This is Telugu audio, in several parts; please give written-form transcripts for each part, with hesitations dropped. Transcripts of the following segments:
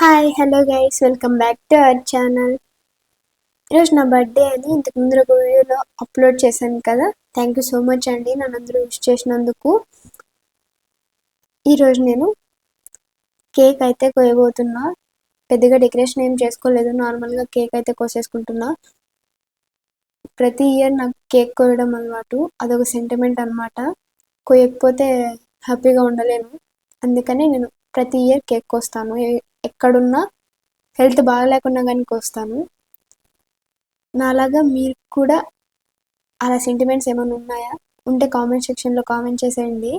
Hi hello guys welcome back to our channel. ఈరోజు నా బర్త్డే అని ఇంతకు ముందు ఒక వీడియోలో అప్లోడ్ చేశాను కదా. థ్యాంక్ యూ సో మచ్ అండి నన్ను అందరూ విష్ చేసినందుకు. ఈరోజు నేను కేక్ అయితే కోయబోతున్నా. పెద్దగా డెకరేషన్ ఏం చేసుకోలేదు, నార్మల్గా కేక్ అయితే కోసేసుకుంటున్నా. ప్రతి ఇయర్ నాకు కేక్ కోయడం అలవాటు, అదొక సెంటిమెంట్ అనమాట. కోయకపోతే హ్యాపీగా ఉండలేను, అందుకని నేను ప్రతి ఇయర్ కేక్ కోస్తాను. ఎక్కడున్నా హెల్త్ బాగాలేకున్నా కానీ కోస్తాను. నాలాగా మీరు కూడా అలా సెంటిమెంట్స్ ఏమైనా ఉన్నాయా? ఉంటే కామెంట్ సెక్షన్లో కామెంట్ చేసేయండి.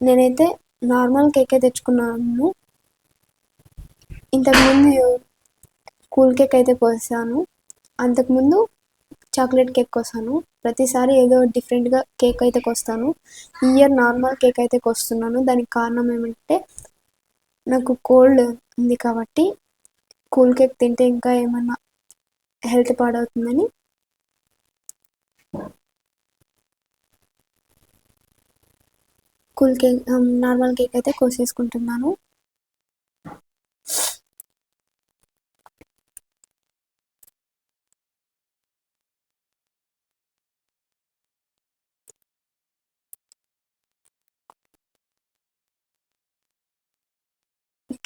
నేనైతే నార్మల్ కేకే తెచ్చుకున్నాను. ఇంతకుముందు కూల్ కేక్ అయితే కోసాను, అంతకుముందు చాక్లెట్ కేక్ కోసాను. ప్రతిసారి ఏదో డిఫరెంట్గా కేక్ అయితే కోస్తాను. ఈ ఇయర్ నార్మల్ కేక్ అయితే కోస్తున్నాను. దానికి కారణం ఏమంటే నాకు కోల్డ్ ఉంది కాబట్టి కూల్ కేక్ తింటే ఇంకా ఏమన్నా హెల్త్ పాడవుతుందని కూల్ కేక్ నార్మల్ కేక్ అయితే కోసేసుకుంటున్నాను.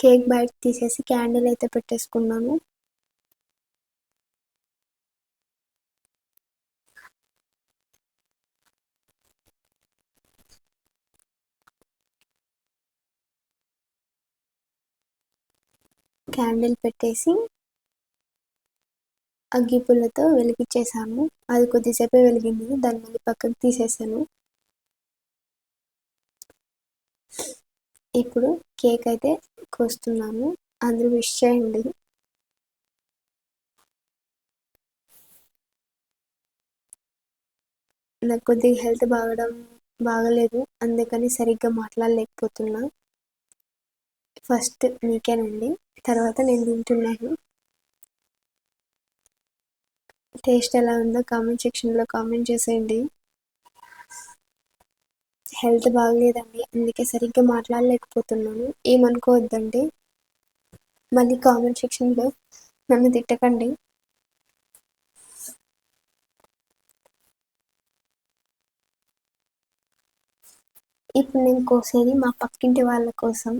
కేక్ బయట తీసేసి క్యాండిల్ అయితే పెట్టేసుకున్నాను. క్యాండిల్ పెట్టేసి అగ్గిపుల్లతో వెలిగించేసాను. అది కొద్దిసేపే వెలిగింది, దాన్ని మళ్ళీ పక్కకు తీసేసాను. ఇప్పుడు కేక్ అయితే కోస్తున్నాను, అందరూ విష్ చేయండి. నాకు కొద్దిగా హెల్త్ బాగలేదు, అందుకని సరిగ్గా మాట్లాడలేకపోతున్నా. ఫస్ట్ మీకేనండి, తర్వాత నేను తింటున్నాను. టేస్ట్ ఎలా ఉందో కామెంట్ సెక్షన్లో కామెంట్ చేసేయండి. హెల్త్ బాగలేదండి, అందుకే సరిగ్గా మాట్లాడలేకపోతున్నాను, ఏమనుకోవద్దండి. మళ్ళీ కామెంట్ సెక్షన్లో నన్ను తిట్టకండి. ఇప్పుడు నేను కోసేది మా పక్కింటి వాళ్ళ కోసం.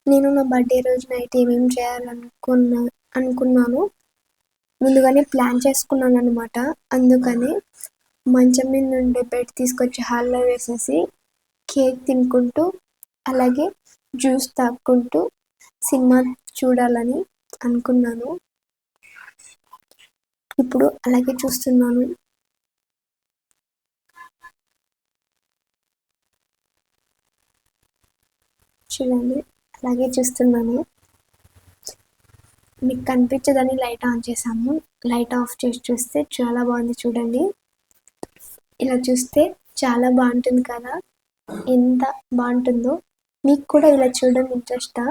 నేను నా బర్త్డే రోజు నైట్ ఏమేమి అనుకున్నాను ముందుగానే ప్లాన్ చేసుకున్నాను అనమాట. అందుకని మంచం మీద నుండి బెడ్ తీసుకొచ్చి హాల్లో వేసేసి కేక్ తినుకుంటూ అలాగే జ్యూస్ తాక్కుంటూ సినిమా చూడాలని అనుకున్నాను. ఇప్పుడు అలాగే చూస్తున్నాను. చూడండి, అలాగే చూస్తున్నాను. మీకు కనిపించదని లైట్ ఆన్ చేసాము. లైట్ ఆఫ్ చేసి చూస్తే చాలా బాగుంది చూడండి. ఇలా చూస్తే చాలా బాగుంటుంది కదా, ఎంత బాగుంటుందో. మీకు కూడా ఇలా చూడడం ఇంట్రెస్టా?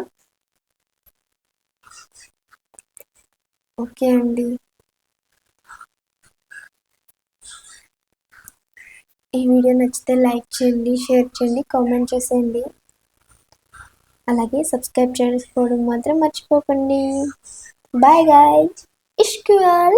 ఓకే అండి, ఈ వీడియో నచ్చితే లైక్ చేయండి, షేర్ చేయండి, కామెంట్ చేసేయండి. అలాగే సబ్స్క్రైబ్ చేసుకోవడం మాత్రం మర్చిపోకండి. Bye guys, ఇష్క్వాల్.